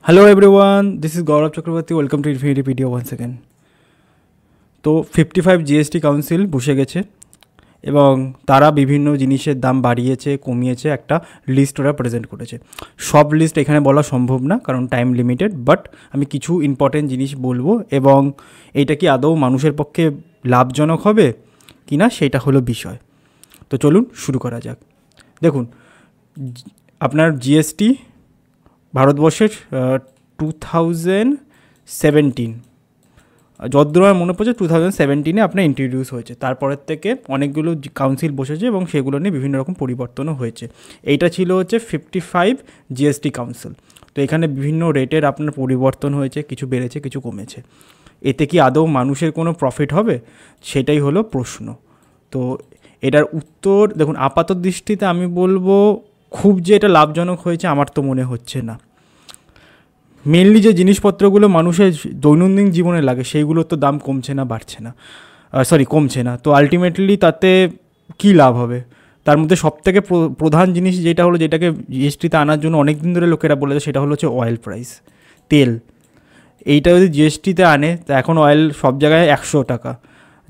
Hello everyone, this is Gaurav Chakraborty. Welcome to Infinity Video once again. তো 55 GST council বসে গেছে এবং তারা বিভিন্ন জিনিসের দাম বাড়িয়েছে কমিয়েছে একটা লিস্ট ওরা প্রেজেন্ট করেছে। সব লিস্ট এখানে বলা সম্ভব না কারণ টাইম লিমিটেড, বাট আমি কিছু ইম্পর্টেন্ট জিনিস বলবো এবং এইটা কি আদৌ মানুষের পক্ষে লাভজনক হবে কি না সেটা হলো বিষয়। তো চলুন শুরু করা যাক। দেখুন, আপনার জিএসটি ভারতবর্ষের 2017 যতদূর আমার মনে পড়ছে 2017 আপনার ইন্ট্রোডিউস হয়েছে। তারপরের থেকে অনেকগুলো কাউন্সিল বসেছে এবং সেগুলো নিয়ে বিভিন্ন রকম পরিবর্তনও হয়েছে। এইটা ছিল হচ্ছে 55 জিএসটি কাউন্সিল। তো এখানে বিভিন্ন রেটের আপনার পরিবর্তন হয়েছে, কিছু বেড়েছে কিছু কমেছে। এতে কি আদৌ মানুষের কোনো প্রফিট হবে সেটাই হলো প্রশ্ন। তো এটার উত্তর দেখুন, আপাত দৃষ্টিতে আমি বলবো খুব যে এটা লাভজনক হয়েছে আমার তো মনে হচ্ছে না। মেনলি যে জিনিসপত্রগুলো মানুষের দৈনন্দিন জীবনে লাগে সেইগুলোর তো দাম কমছে না বাড়ছে না, কমছে না। তো আলটিমেটলি তাতে কী লাভ হবে? তার মধ্যে সবথেকে প্রধান জিনিস যেটা হলো, যেটাকে জিএসটিতে আনার জন্য অনেক দিন ধরে লোকেরা বলেছে, সেটা হলো হচ্ছে অয়েল প্রাইস, তেল। এইটা যদি জিএসটিতে আনে তা এখন অয়েল সব জায়গায় 100 টাকা,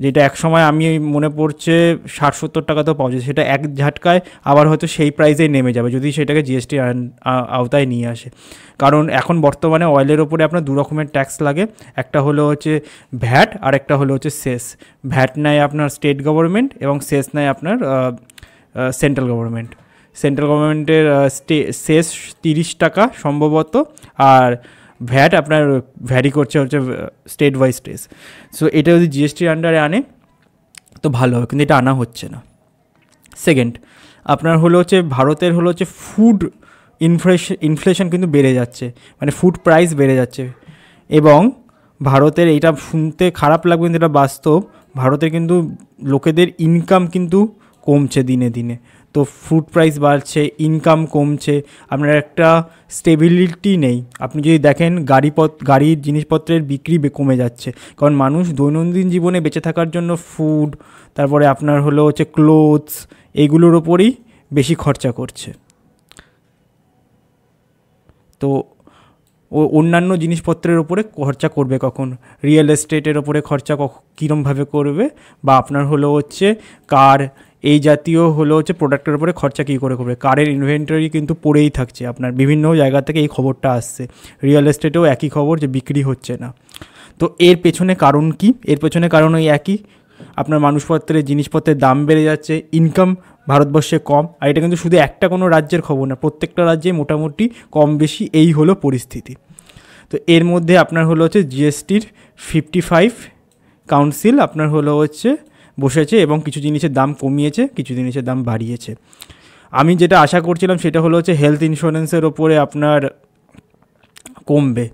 যেটা এক সময় আমি মনে পড়ছে 60-70 টাকাতেও পাওয়া যায়। সেটা এক ঝাটকায় আবার হয়তো সেই প্রাইসেই নেমে যাবে যদি সেটাকে জিএসটি আওতায় নিয়ে আসে। কারণ এখন বর্তমানে অয়েলের ওপরে আপনার দু রকমের ট্যাক্স লাগে, একটা হলো হচ্ছে ভ্যাট আর একটা হলো হচ্ছে সেস। ভ্যাট নেয় আপনার স্টেট গভর্নমেন্ট এবং সেস নেয় আপনার সেন্ট্রাল গভর্নমেন্ট। সেন্ট্রাল গভর্নমেন্টের সেস 30 টাকা সম্ভবত, আর ভ্যাট আপনার ভ্যারি করছে হচ্ছে স্টেট বাই স্টেট। সো এটা যদি জিএসটির আন্ডারে আনে তো ভালো হবে, কিন্তু এটা আনা হচ্ছে না। সেকেন্ড, আপনার হলো হচ্ছে ভারতের হলো হচ্ছে ফুড ইনফ্লেশন কিন্তু বেড়ে যাচ্ছে, মানে ফুড প্রাইস বেড়ে যাচ্ছে। এবং ভারতের এইটা শুনতে খারাপ লাগবে কিন্তু এটা বাস্তব, ভারতের কিন্তু লোকেদের ইনকাম কিন্তু কমছে দিনে দিনে। তো ফুড প্রাইস বাড়ছে, ইনকাম কমছে, আপনার একটা স্টেবিলিটি নেই। আপনি যদি দেখেন গাড়ির জিনিসপত্রের বিক্রি কমে যাচ্ছে, কারণ মানুষ দৈনন্দিন জীবনে বেঁচে থাকার জন্য ফুড, তারপরে আপনার হলো হচ্ছে ক্লোথস, এইগুলোর ওপরেই বেশি খরচা করছে। তো অন্যান্য জিনিসপত্রের ওপরে খরচা করবে কখন? রিয়েল এস্টেটের ওপরে খরচা কীরমভাবে করবে, বা আপনার হলো হচ্ছে কার, এই জাতীয় হলো হচ্ছে প্রোডাক্টের উপরে খরচা কী করে করবে? কারের ইনভেন্টরি কিন্তু পড়েই থাকছে, আপনার বিভিন্ন জায়গা থেকে এই খবরটা আসছে। রিয়েল এস্টেটেও একই খবর যে বিক্রি হচ্ছে না। তো এর পেছনে কারণ কি? এর পেছনে কারণ ওই একই, আপনার মানুষপত্রের জিনিসপত্রের দাম বেড়ে যাচ্ছে, ইনকাম ভারতবর্ষে কম। আর এটা কিন্তু শুধু একটা কোনো রাজ্যের খবর না, প্রত্যেকটা রাজ্যে মোটামুটি কম বেশি এই হলো পরিস্থিতি। তো এর মধ্যে আপনার হলো হচ্ছে জিএসটির 55 কাউন্সিল আপনার হলো হচ্ছে বসেছে এবং কিছু জিনিসের দাম কমিয়েছে, কিছু জিনিসের দাম বাড়িয়েছে। আমি যেটা আশা করছিলাম সেটা হলো হচ্ছে হেলথ ইন্স্যুরেন্সের ওপরে আপনার কমবে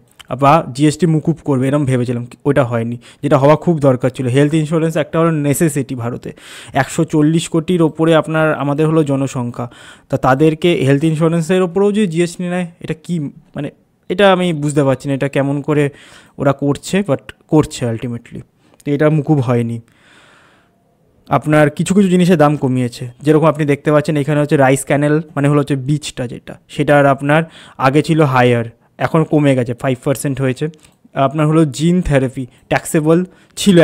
বা জিএসটি মুকুব করবে, এরকম ভেবেছিলাম। ওইটা হয়নি, যেটা হওয়া খুব দরকার ছিল। হেলথ ইন্স্যুরেন্স একটা হলো নেসেসিটি ভারতে। 140 কোটির ওপরে আমাদের হলো জনসংখ্যা, তা তাদেরকে হেলথ ইন্স্যুরেন্সের ওপরেও যে জিএসটি নেয়, এটা কি মানে, এটা আমি বুঝতে পারছি না এটা কেমন করে ওরা করছে, বাট করছে আলটিমেটলি। তো এটা মুকুব হয়নি। আপনার কিছু কিছু জিনিসের দাম কমিয়েছে, যেরকম আপনি দেখতে পাচ্ছেন এখানে হচ্ছে রাইস ক্যানেল, মানে হলো হচ্ছে বীজটা, যেটা সেটার আপনার আগে ছিল হায়ার, এখন কমে গেছে 5% হয়েছে। আপনার হলো জিন থেরাপি ট্যাক্সেবল ছিল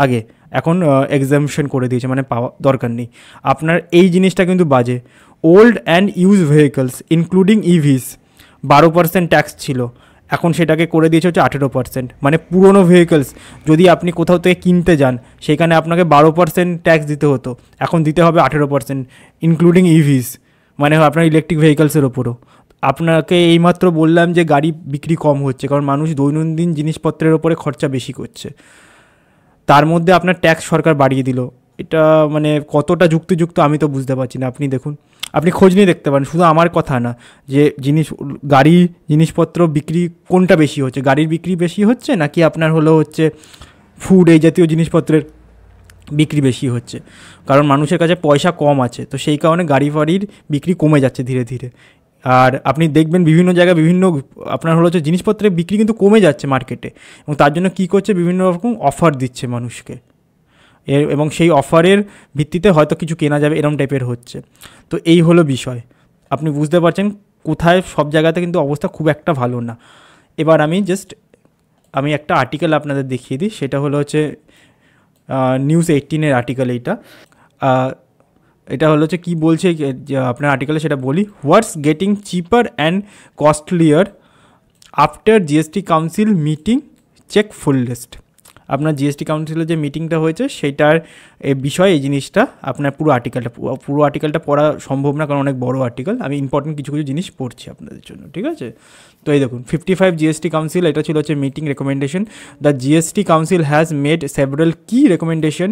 আগে, এখন এক্সামশন করে দিয়েছে, মানে পাওয়া দরকার নেই। আপনার এই জিনিসটা কিন্তু বাজে। Old and use vehicles including EVs 12% tax ছিল, এখন সেটাকে করে দিয়েছে হচ্ছে 18%। মানে পুরনো ভেহিকলস যদি আপনি কোথাও থেকে কিনতে যান সেখানে আপনাকে 12% ট্যাক্স দিতে হতো, এখন দিতে হবে 18%, ইনক্লুডিং ইভিস, মানে আপনার ইলেকট্রিক ভেহিকলসের ওপরও। আপনাকে এইমাত্র বললাম যে গাড়ি বিক্রি কম হচ্ছে কারণ মানুষ দৈনন্দিন জিনিসপত্রের ওপরে খরচা বেশি করছে, তার মধ্যে আপনার ট্যাক্স সরকার বাড়িয়ে দিল। এটা মানে কতটা যুক্তিযুক্ত আমি তো বুঝতে পারছি না। আপনি দেখুন, আপনি খোঁজ নিয়ে দেখতে পারেন, শুধু আমার কথা না, যে গাড়ি জিনিসপত্র বিক্রি কোনটা বেশি হচ্ছে, গাড়ির বিক্রি বেশি হচ্ছে নাকি আপনার হলো হচ্ছে ফুড এই জাতীয় জিনিসপত্রের বিক্রি বেশি হচ্ছে? কারণ মানুষের কাছে পয়সা কম আছে, তো সেই কারণে গাড়ি ফাড়ির বিক্রি কমে যাচ্ছে ধীরে ধীরে। আর আপনি দেখবেন বিভিন্ন জায়গায় বিভিন্ন আপনার হলো হচ্ছে জিনিসপত্রের বিক্রি কিন্তু কমে যাচ্ছে মার্কেটে, এবং তার জন্য কী করছে, বিভিন্ন রকম অফার দিচ্ছে মানুষকে, এবং সেই অফারের ভিত্তিতে হয়তো কিছু কেনা যাবে, এরম টাইপের হচ্ছে। তো এই হলো বিষয়, আপনি বুঝতে পারছেন কোথায় সব জায়গাতে কিন্তু অবস্থা খুব একটা ভালো না। এবার আমি একটা আর্টিকেল আপনাদের দেখিয়ে দিই, সেটা হলো হচ্ছে নিউজ 18-এর আর্টিকেল। এটা হলো হচ্ছে কী বলছে আপনার আর্টিকেলে, সেটা বলি। What's getting cheaper and costlier after GST council meeting, check full list. আপনার জিএসটি কাউন্সিলের যে মিটিংটা হয়েছে সেইটার বিষয়ে এই জিনিসটা আপনার পুরো আর্টিকেলটা পড়া সম্ভব না, কারণ অনেক বড় আর্টিকেল। আমি ইম্পর্টেন্ট কিছু কিছু জিনিস পড়ছি আপনাদের জন্য, ঠিক আছে? তো এই দেখুন 55 জিএসটি কাউন্সিল, এটা ছিল হচ্ছে meeting recommendation. The GST council has made several key recommendation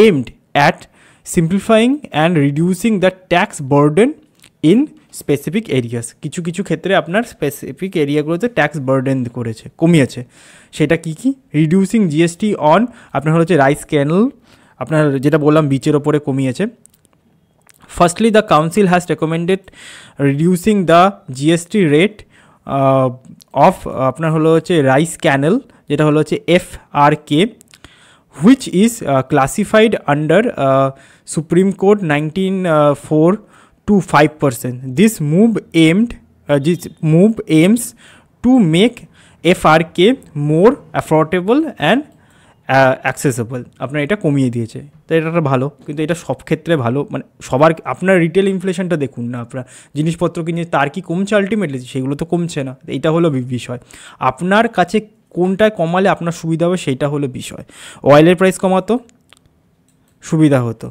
aimed at simplifying and reducing the tax burden in specific areas. কিছু কিছু ক্ষেত্রে আপনার স্পেসিফিক এরিয়াগুলোতে ট্যাক্স বার্ডেন কমিয়েছে। সেটা কি কি? রিডিউসিং জিএসটি অন আপনার হচ্ছে রাইস ক্যানেল, আপনার যেটা বললাম বিচের ওপরে কমিয়েছে। Firstly the council has recommended reducing the GST rate of আপনার হলো হচ্ছে রাইস ক্যানেল, যেটা হলো হচ্ছে FRK, which is classified under Supreme Court 19(4) to 5%. This move aims to make FRK more affordable and accessible. আপনার এটা কমিয়ে দিয়েছে, তো এটা ভালো, কিন্তু এটা সব ক্ষেত্রে ভালো, মানে সবার। আপনার রিটেল ইনফ্লেশনটা দেখুন না, আপনার জিনিসপত্র কিনে তার কি কমছে আলটিমেটলি? সেগুলো তো কমছে না। এইটা হলো বিষয়। আপনার কাছে কোনটায় কমালে আপনার সুবিধা হবে সেইটা হলো বিষয়। অয়েলের প্রাইস কমাতো, সুবিধা হতো,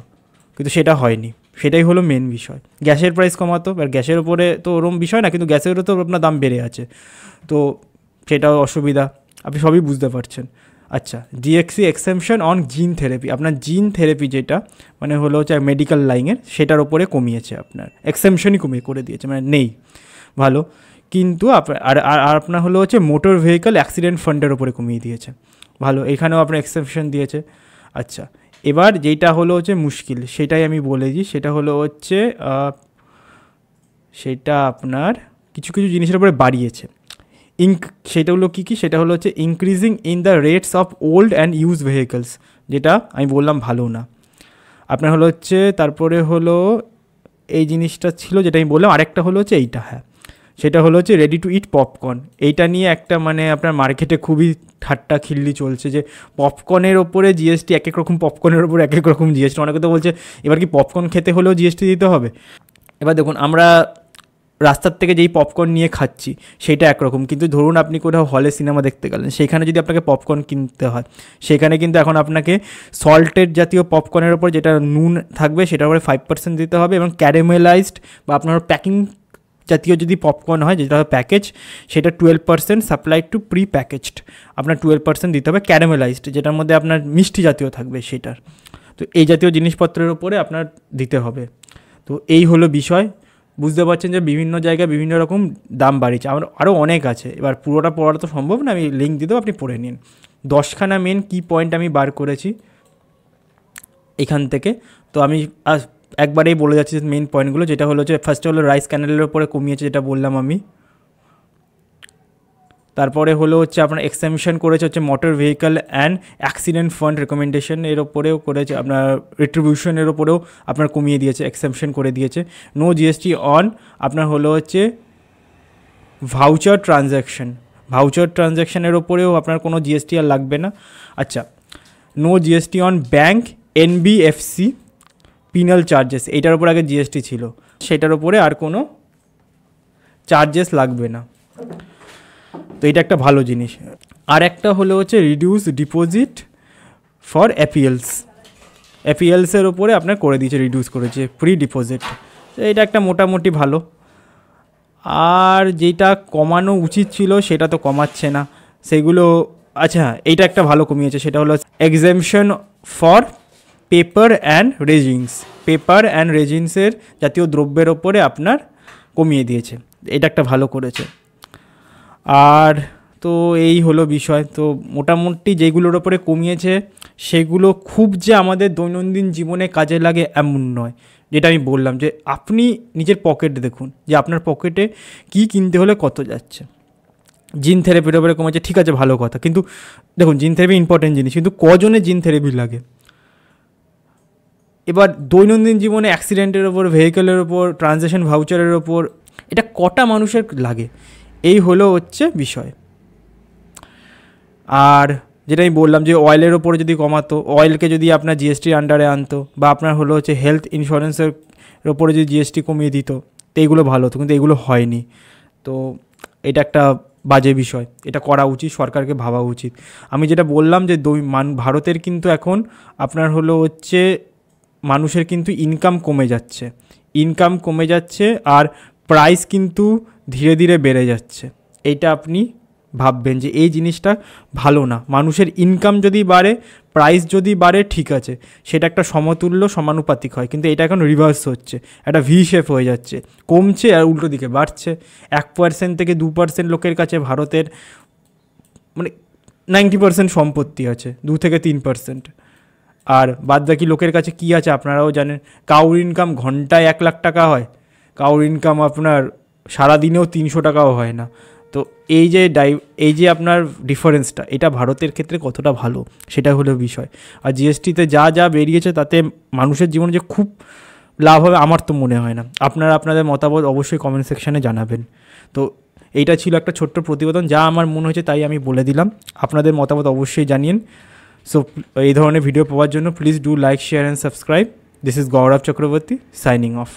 কিন্তু সেটা হয়নি, সেটাই হলো মেন বিষয়। গ্যাসের প্রাইস কমাতো, আর গ্যাসের উপরে তো ওরম বিষয় না, কিন্তু গ্যাসেরও তো আপনার দাম বেড়ে আছে, তো সেটাও অসুবিধা, আপনি সবই বুঝতে পারছেন। আচ্ছা, জিএক্সি এক্সেমশন অন জিন থেরাপি, আপনার জিন থেরাপি যেটা মানে হলো হচ্ছে মেডিকেল লাইনের, সেটার ওপরে কমিয়েছে, আপনার এক্সেমশনই কমিয়ে করে দিয়েছে, মানে নেই, ভালো। কিন্তু আর আপনার হলো হচ্ছে মোটর ভেহিকল অ্যাক্সিডেন্ট ফান্ডের ওপরে কমিয়ে দিয়েছে, ভালো, এখানেও আপনার এক্সেপশন দিয়েছে। আচ্ছা, এবার যেটা হলো হচ্ছে মুশকিল, সেটাই আমি বলেছি, সেটা হলো হচ্ছে সেটা আপনার কিছু কিছু জিনিসের উপরে বাড়িয়েছে। সেটা হলো কী কী? সেটা হলো হচ্ছে increasing in the rates of old and use vehicles, যেটা আমি বললাম ভালো না। আপনার হলো হচ্ছে তারপরে হলো এই জিনিসটা ছিল যেটা আমি বললাম। আরেকটা হলো হচ্ছে এইটা, হ্যাঁ, সেটা হলো হচ্ছে রেডি টু ইট পপকর্ন। এইটা নিয়ে একটা মানে আপনার মার্কেটে খুবই ঠাট্টা খিল্লি চলছে যে পপকর্নের ওপরে জিএসটি, এক এক রকম পপকর্নের ওপরে এক এক রকম জিএসটি। অনেকে তো বলছে এবার কি পপকর্ন খেতে হলেও জিএসটি দিতে হবে? এবার দেখুন, আমরা রাস্তার থেকে যেই পপকর্ন নিয়ে খাচ্ছি সেইটা একরকম, কিন্তু ধরুন আপনি কোথাও হলে সিনেমা দেখতে গেলেন, সেইখানে যদি আপনাকে পপকর্ন কিনতে হয়, সেখানে কিন্তু এখন আপনাকে সল্টেড জাতীয় পপকর্নের ওপর যেটা নুন থাকবে সেটার উপরে 5% দিতে হবে, এবং ক্যারামেলাইজড বা আপনার প্যাকিং জাতীয় যদি পপকর্ন হয়, যেটা প্যাকেজ, সেটা 12% সাপ্লাই টু প্রি প্যাকেজড, আপনার 12% দিতে হবে ক্যারামেলাইজড, যেটার মধ্যে আপনার মিষ্টি জাতীয় থাকবে সেটার। তো এই জাতীয় জিনিসপত্রের ওপরে আপনার দিতে হবে। তো এই হলো বিষয়। বুঝতে পারছেন যে বিভিন্ন জায়গায় বিভিন্ন রকম দাম বাড়িয়েছে, আমার আরও অনেক আছে, এবার পুরোটা পড়া তো সম্ভব না, আমি লিঙ্ক দিয়ে দেবো, আপনি পড়ে নিন। 10খানা মেন কি পয়েন্ট আমি বার করেছি এখান থেকে, তো আমি একবারেই বলে যাচ্ছি মেন পয়েন্টগুলো। যেটা হলো যে ফার্স্টে হলো রাইস ক্যানেলের ওপরে কমিয়েছে, যেটা বললাম আমি। তারপরে হলো হচ্ছে আপনার এক্সেমশন করেছে হচ্ছে motor vehicle and accident fund recommendation এর ওপরেও করেছে, আপনার রিট্রিবিউশনের ওপরেও আপনার কমিয়ে দিয়েছে, এক্সেমশন করে দিয়েছে। নো জিএসটি অন আপনার হলো হচ্ছে ভাউচার ট্রানজ্যাকশানের ওপরেও আপনার কোনো জিএসটি আর লাগবে না। আচ্ছা, no GST on bank NBFC penal charges, এইটার ওপর আগে জিএসটি ছিল, সেটার ওপরে আর কোনো চার্জেস লাগবে না, তো এটা একটা ভালো জিনিস। আর একটা হলো হচ্ছে রিডিউস ডিপোজিট ফর অ্যাপিএলসের ওপরে আপনার করে দিয়েছে, রিডিউস করেছে প্রি ডিপোজিট, তো এটা একটা মোটামুটি ভালো। আর যেটা কমানো উচিত ছিল সেটা তো কমাচ্ছে না সেগুলো। আচ্ছা, এইটা একটা ভালো কমিয়েছে, সেটা হলো এক্সেমশন ফর পেপার অ্যান্ড রেজিনসের জাতীয় দ্রব্যের ওপরে আপনার কমিয়ে দিয়েছে, এটা একটা ভালো করেছে। আর তো এই হলো বিষয়। তো মোটামুটি যেগুলোর ওপরে কমিয়েছে সেগুলো খুব যে আমাদের দৈনন্দিন জীবনে কাজে লাগে এমন নয়, যেটা আমি বললাম যে আপনি নিজের পকেট দেখুন যে আপনার পকেটে কি কিনতে হলে কত যাচ্ছে। জিন থেরাপির ওপরে কমেছে, ঠিক আছে, ভালো কথা, কিন্তু দেখুন জিন থেরাপি ইম্পর্টেন্ট জিনিস, কিন্তু কজনের জিন থেরাপি লাগে? এবার দৈনন্দিন জীবনে অ্যাক্সিডেন্টের ওপর, ভেহিকেলের ওপর, ট্রানজ্যাকশন ভাউচারের ওপর, এটা কটা মানুষের লাগে? এই হলো হচ্ছে বিষয়। আর যেটা আমি বললাম যে অয়েলের ওপরে যদি কমাতো, অয়েলকে যদি আপনার জিএসটির আন্ডারে আনতো, বা আপনার হলো হচ্ছে হেলথ ইন্স্যুরেন্সের ওপরে যদি জিএসটি কমিয়ে দিত, তো এইগুলো ভালো হতো, কিন্তু এগুলো হয়নি। তো এটা একটা বাজে বিষয়, এটা করা উচিত, সরকারকে ভাবা উচিত। আমি যেটা বললাম যে ভারতের কিন্তু এখন আপনার হলো হচ্ছে মানুষের কিন্তু ইনকাম কমে যাচ্ছে, আর প্রাইস কিন্তু ধীরে ধীরে বেড়ে যাচ্ছে। এইটা আপনি ভাববেন যে এই জিনিসটা ভালো না। মানুষের ইনকাম যদি বাড়ে, প্রাইস যদি বাড়ে, ঠিক আছে, সেটা একটা সমতুল্য সমানুপাতিক হয়, কিন্তু এটা এখন রিভার্স হচ্ছে, একটা ভি শেপ হয়ে যাচ্ছে, কমছে আর উল্টো দিকে বাড়ছে। 1% থেকে 2% লোকের কাছে ভারতের মানে 90% সম্পত্তি আছে, 2 থেকে 3%। আর বাদবাকি লোকের কাছে কি আছে আপনারাও জানেন। কাউর ইনকাম ঘন্টায় 1 লাখ টাকা হয়, কাউর ইনকাম আপনার সারাদিনেও 300 টাকাও হয় না। তো এই যে আপনার ডিফারেন্সটা, এটা ভারতের ক্ষেত্রে কতটা ভালো সেটা হলো বিষয়। আর জিএসটিতে যা যা বেরিয়েছে তাতে মানুষের জীবনে যে খুব লাভ হবে আমার তো মনে হয় না। আপনারা আপনাদের মতামত অবশ্যই কমেন্ট সেকশানে জানাবেন। তো এইটা ছিল একটা ছোট্ট প্রতিবেদন, যা আমার মনে হয়েছে তাই আমি বলে দিলাম। আপনাদের মতামত অবশ্যই জানিয়েন। সো এই ধরনের ভিডিও পাওয়ার জন্য please do like, share and subscribe. This is Gaurav Chakraborty signing of.